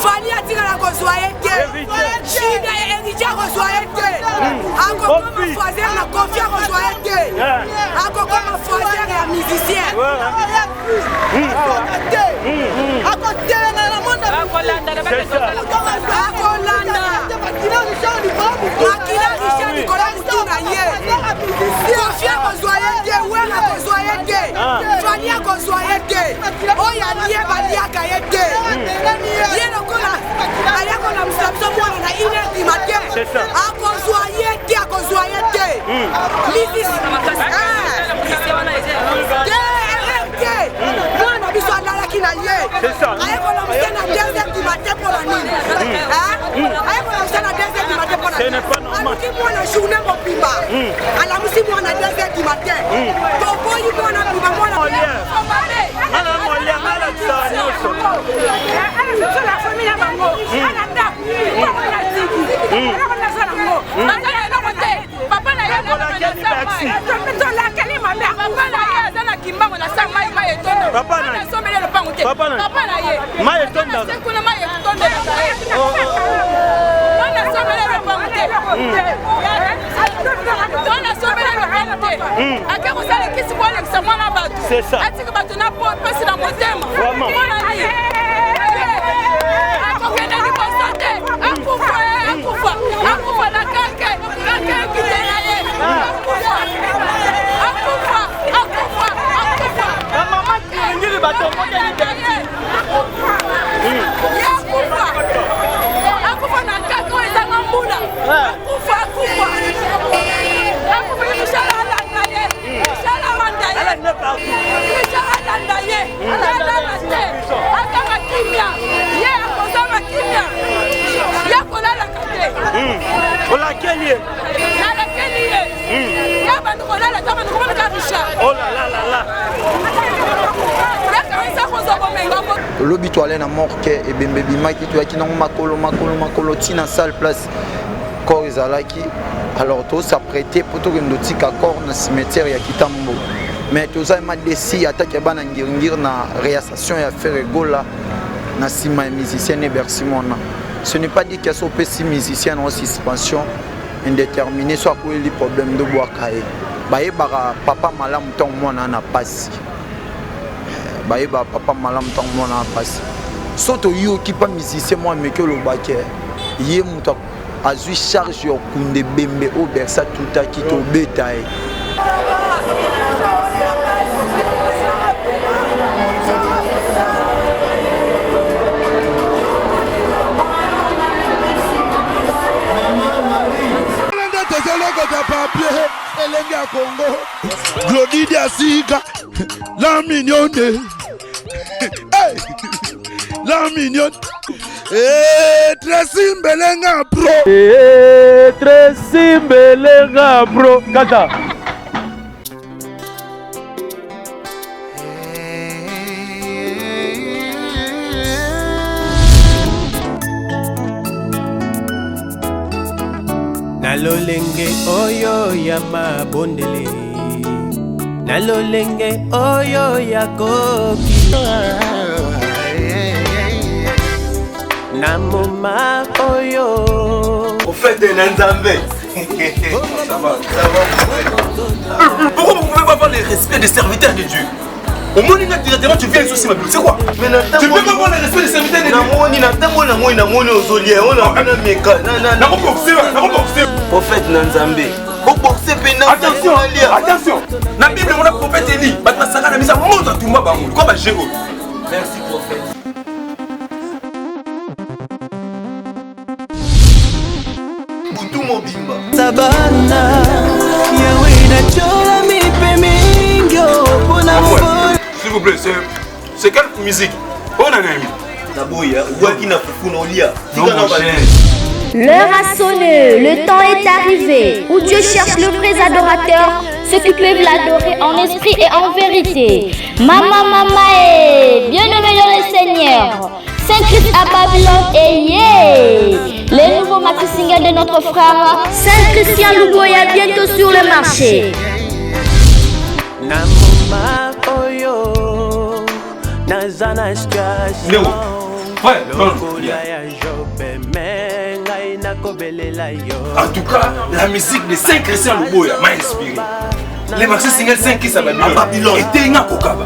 Fali atikala kozwa ete. Chida Erija kozwa ete. Akokoma foiseur na Kofia kozwa ete. Akokoma foiseur ya musicien. Akotelanga na monde. Akolanda. Makila Richard Nicolas Mutunga ye. Kofia kozwa ete, Wena kozwa ete. Fali kozwa ete. Oya niye baliaka ete. Ye lokola ayakola msapso mwana na 1h du matin. Akozwa ete. Misi mwana biso alalaki na ye. Ayakola msana 2h du matin pour la nuit. Ayakola msana 2h du matin pour la nuit. Aluki mwana journée mobimba. Alamusi mwana 2h du matin. Toboyi mwana bimba mwana. La famille bango. Papa na ye lobi to aller na morke et bembe bimaki to yaki na makolo tina salle place corps ezalaki alors to s'apprêter pour to kendo tika corps na cimetière ya Kitambo mais to za ma desi attaque bana ngir na réassociation ya faire gola na sima musicien et Bersimona. Ce n'est pas dit qu'il y a so pessi musicien en suspension indéterminée soit pour les problèmes de bois caé baye bara papa malam ton mona na passe baïba papa malam tant mon a passé soto yo qui pas musicien moi mais que le baquet yé muta azui charge yo kunde bembe au bersa tout à qui to bétail Elenga Congo Glodidia Sika la mignonne. Hey, la mignonne. Tracy Mbelenga bro. Tracy Mbelenga bro. Kata. Nalolenge oyo ya mabondele. Nalolenge oyo ya koki. Namoma oyo. Au fait de Nzambe. Ça va. Pourquoi vous pouvez pas avoir le respect des serviteurs de Dieu? Au moins, directement, tu viens ici, ma Bible. C'est quoi? Tu peux pas avoir le respect des serviteurs de Dieu. Prophète Nzambe. Attention, attention. La Bible, mon prophète Eli. Merci, prophète. Sabana, yawe na chola mi pemingyo pona mo. S'il vous plaît, c'est quelle musique? On a gagné. L'heure a sonné, le temps est arrivé, où Dieu cherche le vrai adorateur, ceux qui peuvent l'adorer en esprit et en vérité. Mama, bien-aimé dans le Seigneur, Saint-Christ à Babylone et yeah! Les nouveaux maxi singles de notre frère Saint-Christian Luboya bientôt sur le marché. Namoma oyo, nazana situation. Ouais, non. En tout cas, la musique des 5 Christian Luboya m'a inspiré. Les marchés single 5 qui s'appellent Babylone étaient une kokaba.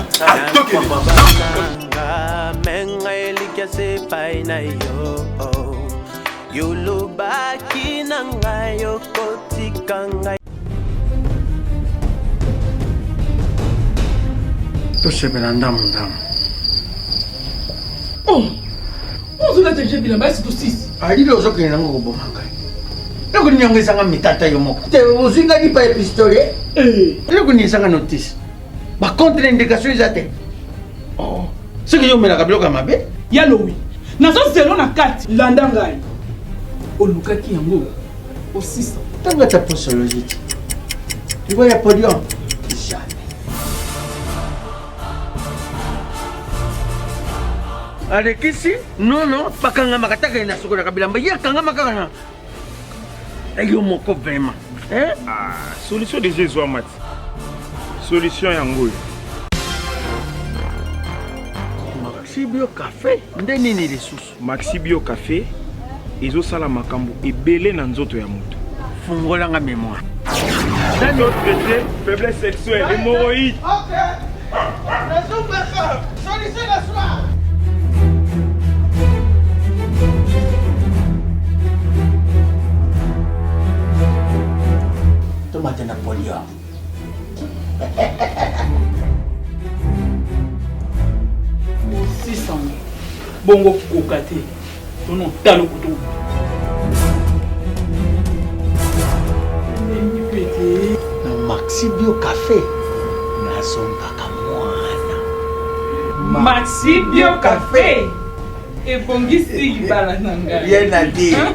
tosepela ndamu ozolata je bilamba esi tosisi alili ozokende nango koboma ngai ekoninyangwisanga mitata yo moko te ozinga lipa ya pistolet elekoninisanga notice bacontre indication eza te soki yomelaka biloko ya mabe yalowi nazozelo na kati landa ngai olukaki yango osisa ntango ata posologie te libo ya podium alekisi nono bakangamaka taka ye na sokolaka bilamba ye akangamaka na yo moko vraimen solution deja ezwa mati solution yango oyo maxibio café nde nini lisusu maxibio café ezosala makambo ebele na nzoto ya moto fungolanga mémoire nani otraité faiblesse sexuelle hémorroïde solution la soir tomate Napoléon. Bongo kokate. Tono talo kutu. Maxibio café. Nazombaka mwana. Maxibio café. Ebongisi ibala nanga. Bien à dire.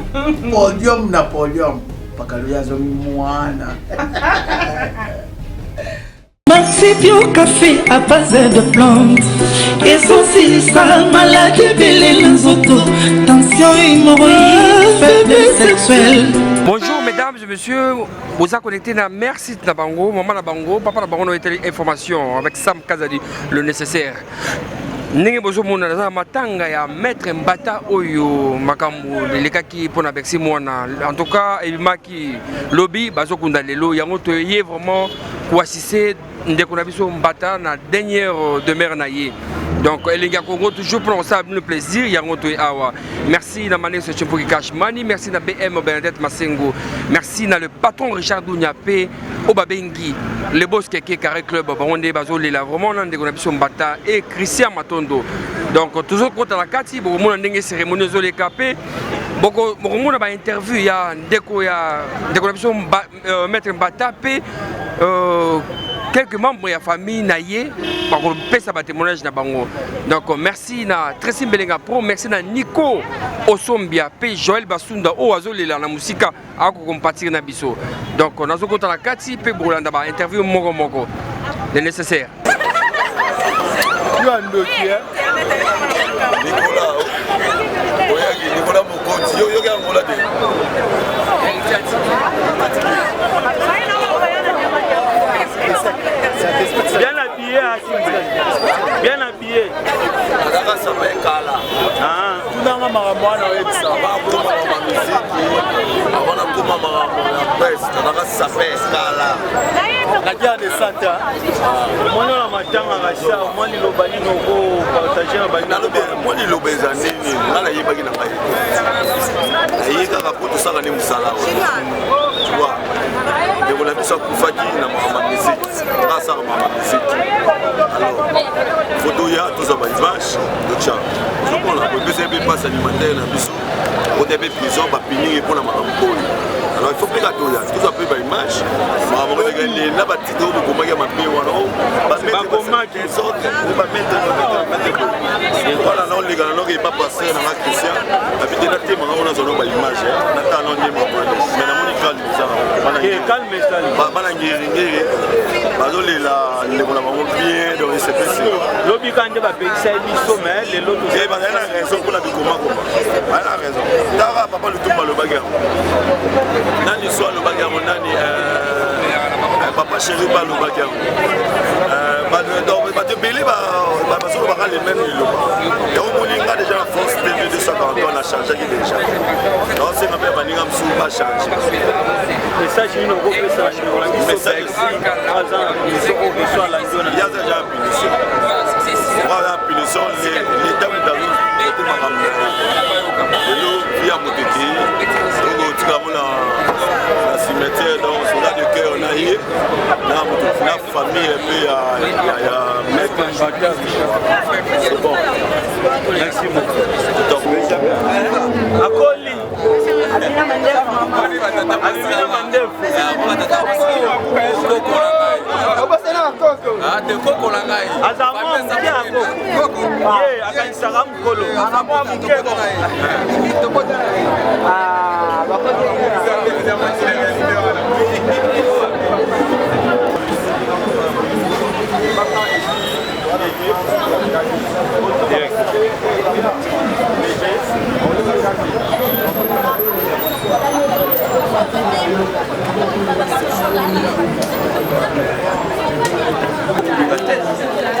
Podium Napoléon. Maxibio café à base de plantes. Essentiel, maladie, belle nzoto. Tension, hémorroïde, faiblesse sexuelle. Bonjour mesdames et messieurs, vous êtes connectés à Merci Nabango, Maman Nabango, Papa Nabango, nous avons information avec Sam Kazadi, le nécessaire. Ndenge bozomona na matanga ya maître Mbata oyo makambo lekaki pona Bercy mwana en tout cas ebimaki lobby bazokunda lelo yango to yé vraiment ko assister ndeko na biso Mbata na dernière demeure na ye. Donc les gars Congo toujours pour ça le plaisir yango to awa. Merci na Mané Chimpoki Cash Money, merci na BM Bernadette Masengo. Merci na le patron Richard Douniapé Obabengi, le boss Keke Carré Club Baronde Bazolela vraiment ndeko na biso Mbata et Christian Matondo. Donc toujours contre la kati beaucoup monde ndenge cérémonie zo les capé beaucoup monde ba interview ya ndeko na biso maître Mbata pe quelques membres de la famille naïe par pesa ba témoignage na bango. Donc merci na Tracy Belenga Pro, merci na Nico Osombia pe Joël Basunda o azolela na musika ako compatir na biso. Donc on a zo kota la kati pe bolanda ba interview moko le nécessaire. Nicolas Nicolas Mokonzi yo ga ngola de bien habillé bien habillé akakasa mekala tunanga makamwana webisa bakoma mamiziki abona koma makamwana presse akakasa mekala nakia de santa mwana na matanga kasha mwana lobani noko partager na bani nalobe mwana lobeza nini ngala yebaki na ngai ayeka ka poto saka ni musala tu vois et on a vu ça kufaki na mamiziki grâce à mamiziki alors photo ya tous ba image de chat je prends la photo c'est pas alimentaire na biso au début prison ba pinir pour la makambo. Alors il faut que tout ça peut ba image ma mo regarder là ba tito ko komaki ma pe wana ba komaki sorte ba mettre voilà non les gars non qui pas passer dans la Christian habiter na tema on a zone ba image na ta non ni mo mais na moni calme ça calme ça bana ngiri bazolela ndeko na bango bien donc c'est possible lobi kande ba pekisa biso mais les lots et ba na raison pour la bikoma ba na raison tara papa le tumba le bagarre nani soit le bagarre nani papa chéri ba le bagarre bato ebele bazolo baka le même liloba yango moninga déjà na France TV 240 on a changaki déjà naosenga mpe baninga mosusu bachange message nini okopesa yaza ja punition okaa punition l'état motalu makambo lelo via moteke okotikamo na cimetière donc soda de cœur na ye na famille mpe ya maître c'est bon merci beaucoup akoli Amina Mandefu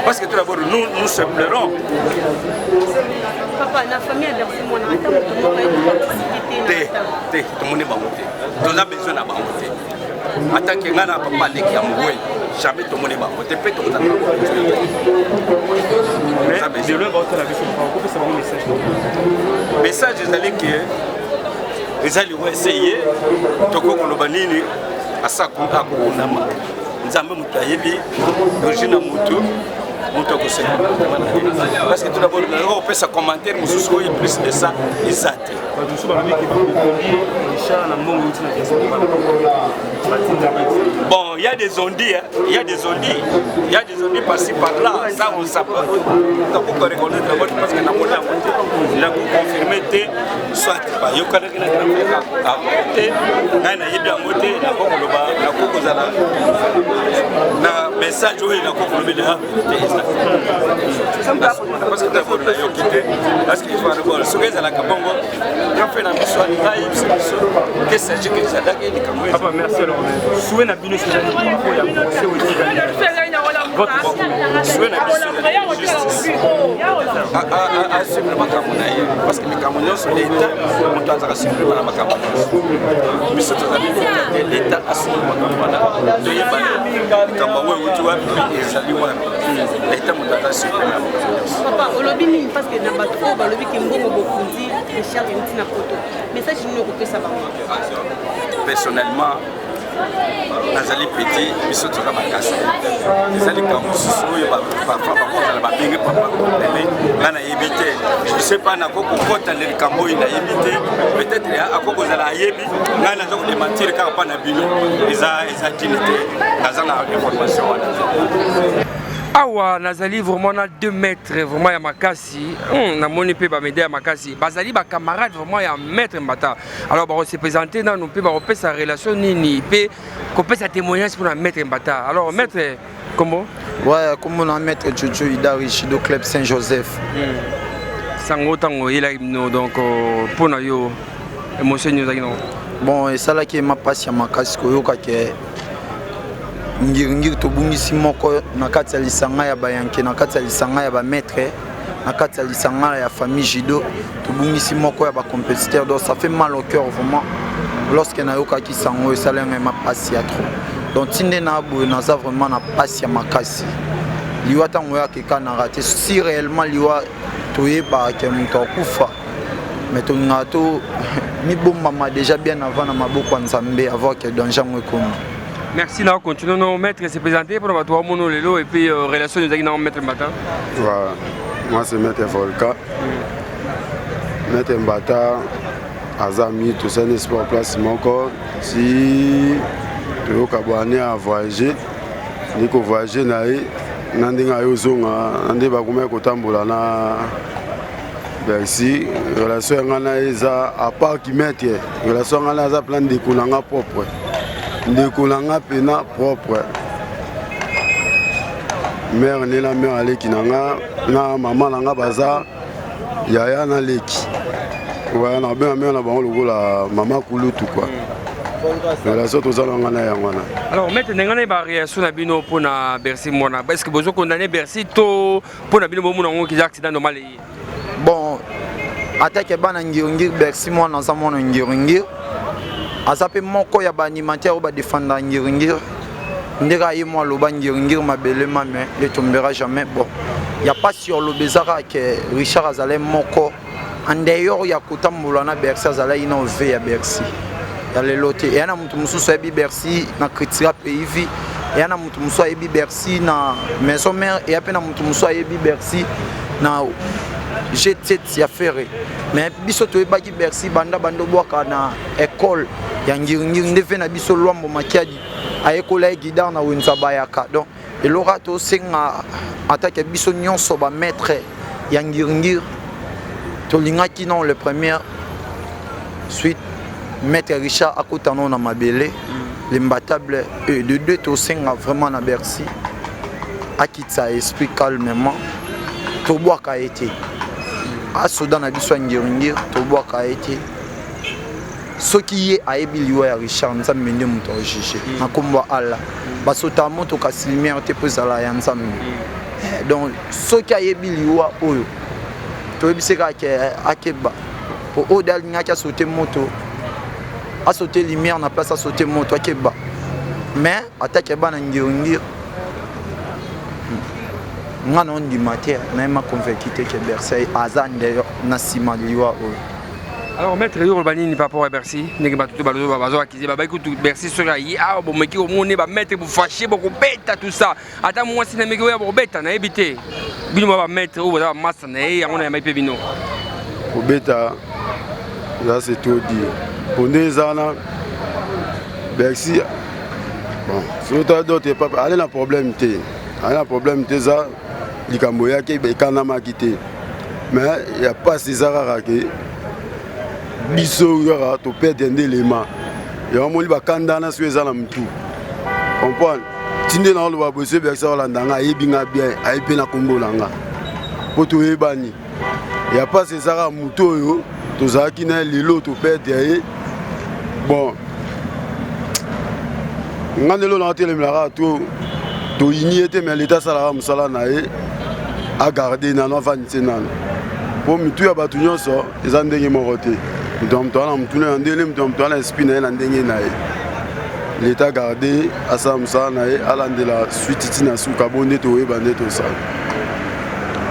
parce que tout d'abord nous semblons papa la famille a versé mon attends tout le monde est bon on a besoin d'un bon en tant que ngana papa leki ya moué jamais tout le monde est bon peut être tout ça mais de loin va la vision pour ça message ezali que ezali wa essayer toko koloba nini asako akonama nzambe mutu ayebi d'origine ya mutu parce que tout d'abord on peut se commentaire plus de ça exact bon il y a des ondits il y a des ondits par-ci par-là ça on s'appelle donc on peut reconnaître parce que il a confirmé soit pas yo kana kina à côté na yebi amoté na kokoloba na kokozala na message oyo na kokoloba parce que d'abord na yo kité parce qu'il faut revoir ce que la kabongo on fait na mission ni que c'est que ça dake ni kamwe papa merci alors souhait na bino c'est jamais pour ya procès aussi votre souhait na à ce que makamona parce que les camerounais sont l'état on doit être assuré par la makamona mais c'est tout à l'état assuré makamona de yeba kambawe uti wa ezali wa l'état on doit assuré papa olobini parce que na bato balobi ke mbongo bokundi Richard Ntina Poto message ni okopesa bango personnellement nazali petit biso toza makasi ezali ka mosusu oyo bakozala babenge papa nga nayebi te je sais pas nakokokota na likambo oyo nayebi te peut-être akokozala ayebi ngai naza kodementir kaka mpa na bino eza dine te naza na information wana awa nazali vraiment na 2 mètres vraiment ya makasi namoni mpe bamede ya makasi bazali bacamarade vraiment ya maître Mbata alors bakose présenter nanu mpe bakopesa relation nini mpe kopesa témoignage mpona maître Mbata alors maître kombo ouais kombo na maître Jojo Ida Richido Club Saint-Joseph sango ntango oyelaki bino donc mpona yo émotion nini ozalaki nango bon esalaki mapasi ya makasi koyoka ke ngiri tobungisi moko na kati ya lisanga ya bayanke na kati ya lisanga ya bamaître na kati ya lisanga ya famille Jido tobungisi moko ya bacompétiteur donc ça fait mal au cœur vraiment lorsque nayokaki sango esalenga mapasi ya trop donc tinde na boye naza vraiment na pasi ya makasi liwa ntango oyakeka na rate si réellement liwa toyeba ke moto akufa mais tongaka to mibombama déjà bien avant na maboko ya nzambe avant ke danger yango ekoma. Merci, là, continuons. Nos maîtres se présenter pour notre mono lelo et puis relation de Zagina maître Mbata. Voilà, moi c'est maître Volka. Maître Mbata, Azami, tout ça n'est pas place moko. Si tu veux qu'abonner à voyager, ni que voyager naï, n'andinga yozonga, n'andé bagume kotambola na Bercy. Relation ngana eza à part qui maître, relation ngana eza plan de kunanga propre. Ndekolanga pena propre mère nela mère aleki nanga na maman nanga baza yaya na leki ouais na bien mère na bango lokola maman kulutu quoi relation tozalanga na yango wana. Alors maître ndengana ba réaction na bino pour na Bercy mona est-ce que bozo condamner Bercy to pour na bino bomu na ngo ki accident normal yi bon attaque bana ngirungir Bercy mona za mona ngirungir azape moko ya ba animateur ba défendre ngirungir ndeka yi mo loba ngirungir mabele mame ne tombera jamais bon y a pas sur le bezara que Richard Azalem moko en dehors ya kutambola na Bercy azala innové ya Bercy ya lelote yana mtu mususu ya Bercy na critique pays yana mtu mususu ya Bercy na maison mère et apena mtu mususu ya Bercy na GT ya ferré mais biso to ebaki Bercy banda bando boka na école ya ngirungir ndefe na biso lwambo makiadi a école ya guidar na wenza bayaka donc et l'aura to senga attaque biso nyonso ba maître ya ngirungir to lingaki non le premier suite maître Richard akotano na mabele l'imbattable et de deux to senga vraiment na Bercy akitsa esprit calmement to boka été a soda na biso ngirungir to boka été ce qui est à Ebiliwa ya Richard nzambe nde muto ojiche nakomba ala basota moto kasilimière te pozala ya nzambe donc ce qui a Ebiliwa oyo to ebiseka ke akeba po odal ngaka sauter moto a sauter lumière na place a sauter moto akeba mais attaque bana ngirungir ngana on di matière na ma convaincu que Bercy azande na sima liwa oyo. Alors maître yo bani ni rapport à Bercy ngi batutu balozo bazo akize baba ikutu Bercy sur yi ah bon meki o mone ba maître bu fâché bo ko beta tout ça ata moi sina meki o bo beta na ebité bino ba maître o ba massa na e ngona ya maipe bino ko beta là c'est tout dit pour des ans Bercy bon surtout d'autres pas aller na problème té ça likambo yake be kana makité mais il y a pas ces arara que biso yora to perdre un élément ya moni bakanda na sweza na mtu comprendre tinde na lo ba bose Bercy olandanga yebinga bien ayipe na kombolanga poto ebani ya pas ces ara muto yo to zaki na lelo to perdre bon ngandelo na telemlara to iniete mais l'état sala musala na e a garder na no vanité na pour mutu ya batu nyonso eza ndenge moko te mtomtwana mtuna ndele mtomtwana espina na ndenge na ye l'état gardé asa musala na ye alandela suite tina suka bonde to ebande to ça.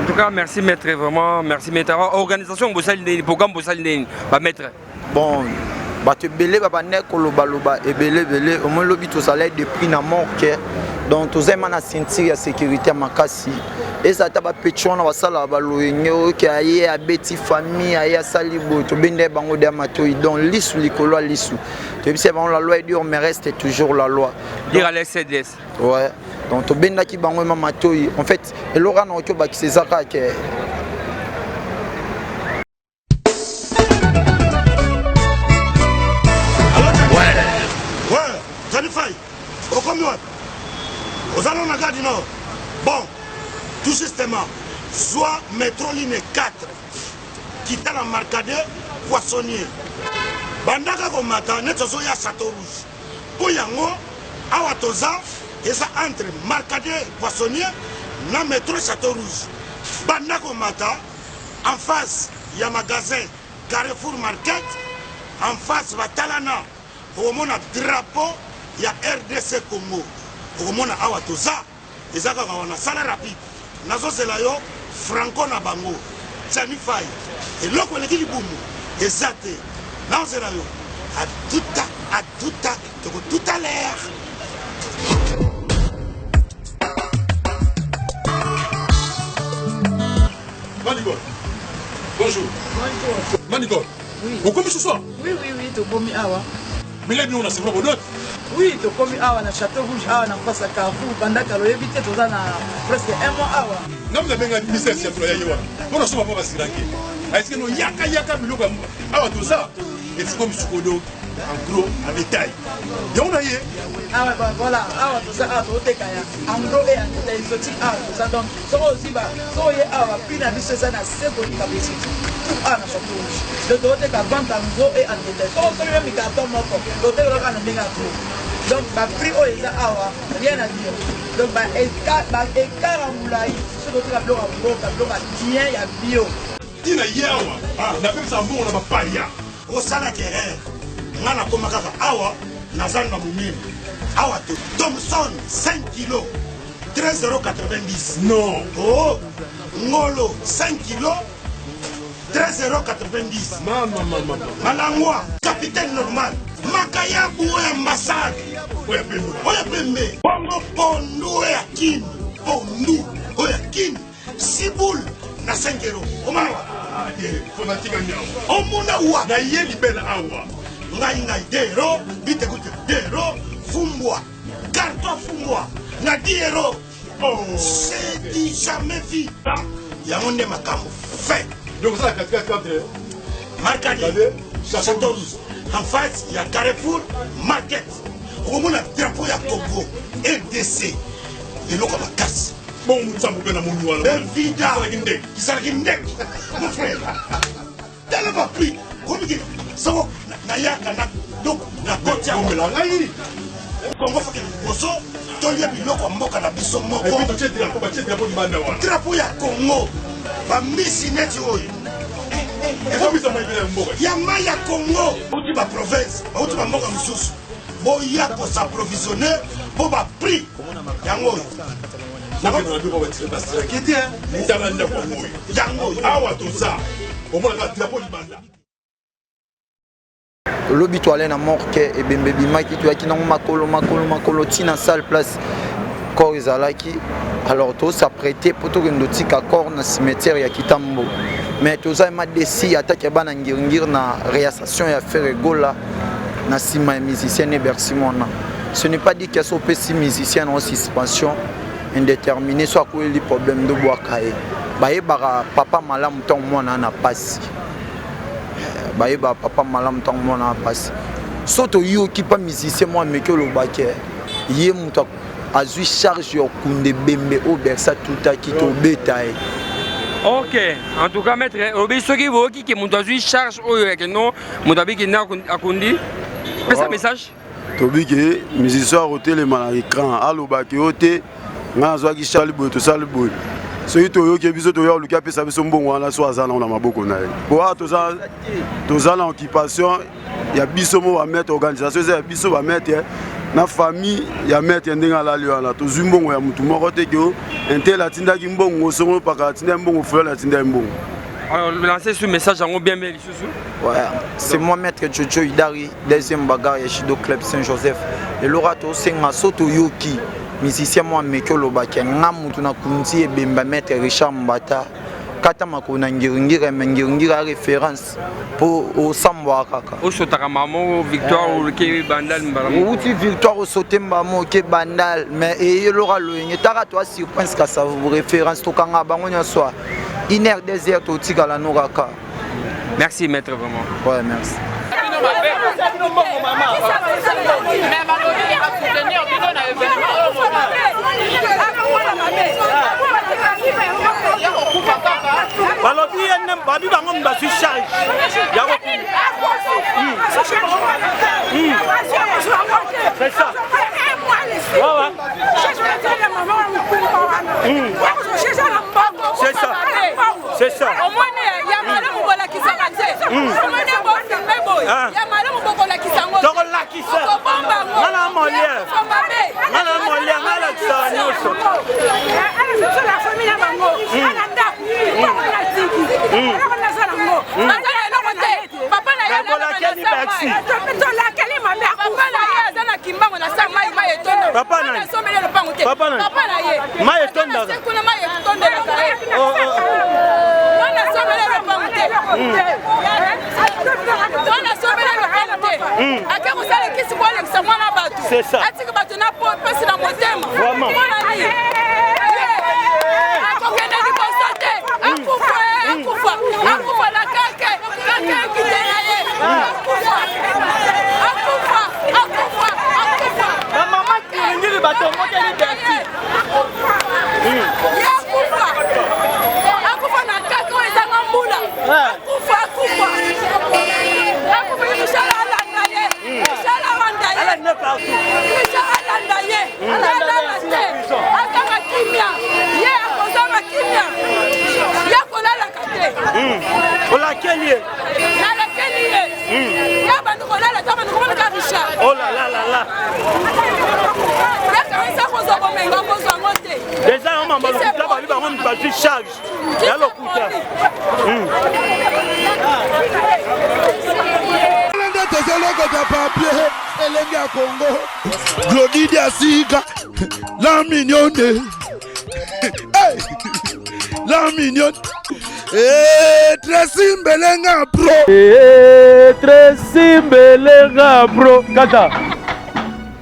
En tout cas merci maître vraiment merci maître organisation bosali ndeni programme bosali ndeni ba maître bon bato belé ba bande koloba loba ebele belé au moins lobi to salaire de prix na morke donc to zema na ceinture ya sécurité makasi et ça taba petchona basala ba loyenyo ki aye abeti famille aye salibo to bende bango de matoi donc lisu likolo lisu to bise bango la loi est dure mais reste toujours la loi dire à l'CDS ouais donc to benda ki bango ma matoi en fait et lora na ko ba ki sezaka ke aux allons la gare du Nord. Bon, tout justement, soit métro ligne 4, qui t'a la marcade poissonnier. Bandaka comme matin, net au ya Château Rouge. Pour yango, awatoza, et ça entre marcade poissonnier, na métro Château Rouge. Bandaka comme matin, en face, il y a magasin Carrefour Market, en face, Batalana, au monde drapeau, il y a RDC Congo. Au monde awa toza ezaka wana sala rapide nazo zela yo franco na bango tani fai et loko le kilibumu ezate nazo zela yo à tout à l'heure. Manigol. Bonjour. Bonjour. Manigol. Oui. Vous commis ce soir? Oui, tu commis awa. Mais là, nous, on a c'est vraiment d'autres. Oui, tu commis awa na Château Rouge, awa na face à Carrefour, pendant que l'on évite tout ça presque un mois awa. Non, mais bien, il y a des gens on a souvent pas si ranké. Est-ce que nous yaka biloko awa tout ça? Et c'est comme Sukodo, en gros, en détail. Et on a eu. Ah ouais, bah voilà, ah tout ça, ah tout est kaya. En gros et en détail exotique, ah tout ça donc, ça aussi bah, ça y est, ah puis na biso ça na seko ni kabisi. Ah na chapeau rouge. Le tout est ka vente en gros et en détail. Ça aussi même carton moko. L'hôtel là na ndinga trop. Donc bah prix oh ça ah rien à dire. Donc bah écart en moulai, ce que tu as bloqué en boca, bloqué bien ya bio. Tina yawa, ah na pesa mbongo na bapalia. Au salaire terrain. Ngana koma kaka awa nazanga mumini. Awa te Thompson 5 kg 13,90 €. Non. Oh Ngolo 5 kg 13,90 €. Maman. Malangwa capitaine normal. Makaya buwe ambassade. Oya pembe. Oya pembe. Pondu oya kin. Pondu oya kin. Siboul na 5 €. Omawa. Faut natika nyao. Omuna wa. Na ye libela awa. Ngai 2 €, bite écoute 2 €, fumbwa, carton fumbwa, na 10 €. Oh, c'est du jamais vu. Yango nde makambo fait. Donc ça 4 Marcadi, Château Rouge. En face, il y a Carrefour Market. Au moins, le drapeau ya Congo, RDC. Et l'eau comme la casse. Bon, ça me donne à mon noir. Évidemment, qui s'arrête mon frère. T'as pas pris. Comment dire? So, nayaka na donc na côté ya ngai Congo fa ke boso to ya biloko mboka na biso moko et puis tu drapeau du banda wa drapeau ya Congo ba misi neti oyo faut bisa mai bila mboka ya mai ya Congo uti ba province uti ba mboka mususu boya ko s'approvisionner pour ba prix yango oyo na ba na duko ba tseba kiti ndanga ndako moyo yango awa to ça au moins la drapeau du banda. Lobi toile na morke et bembebi maki tu aki nango makolo tina salle place corps ezalaki alors to s'apprêter pour to kendo tika corps na cimetière ya Kitambo mais to za ma desi attaque bana ngir na réassociation ya faire gola na sima ya musicien et Bersimona. Ce n'est pas dit qu'il y a so pesi musicien en suspension indéterminée soit quoi les problèmes de boakae baye bara papa malamu ton mona na pasi baïba papa malam tant mon a passé soto yo qui pas musicien moi mais que le baquet yé muta azui charge yo kunde bembe au bersa tout à qui to bétail. Ok, en tout cas maître obi soki bo qui muta azui charge o que non muta bi qui na akundi c'est message tobi que musicien roté les mal à écran allo baquet oté nga zo ki charle bo to sale bo soki toyoki biso toya oluki apesa biso mbongo wana so aza nango na maboko na ye po awa toza na occupation ya biso mo bametre organisation eza ya biso bametre na famille ya maître ndenge alali wana tozwi mbongo ya mutu moko te ke intel atindaki mbongo songo paka atindaki mbongo fulani atindaki mbongo. Alors, lancer ce message en bien bien. Ouais, c'est moi maître Jojo Idari, deuxième bagarre Yeshido Club Saint-Joseph. Et l'orato c'est ma soto yoki. Musicien moi mekyo lobaki ngamutu na kunzi e bemba maître Richard Mbata kata makona ngiringira référence pour au samba kaka au sotaka mamo victoire ou ke bandal mbala outi victoire au sotemba mo ke bandal mais et lora loyenge taka toi surprise ka ça vous référence to kanga bango nyoswa iner désert to tikala noraka. Merci maître vraiment. Ouais merci. balobi ene babi bango mbasi charge yako c'est ça wawa c'est ça c'est ça c'est ça. Vraiment. akufa Michel alanda ye Michel alanda ye Michel alanda ye azanga kimia ye akozanga kimia ye kolalaka te olakeli ye nalakeli ye ye bantu kolala to bantu komonaka Richard oh la la la la ye kanisa kozwa komenga kozwa ngo te déjà on m'a lokuta bali bango mibazwi charge ya lokuta tozolokota papier elenge ya Congo Glodidi Asika la mignonne la mignonne Tracy Mbelenga bro Tracy Mbelenga bro kata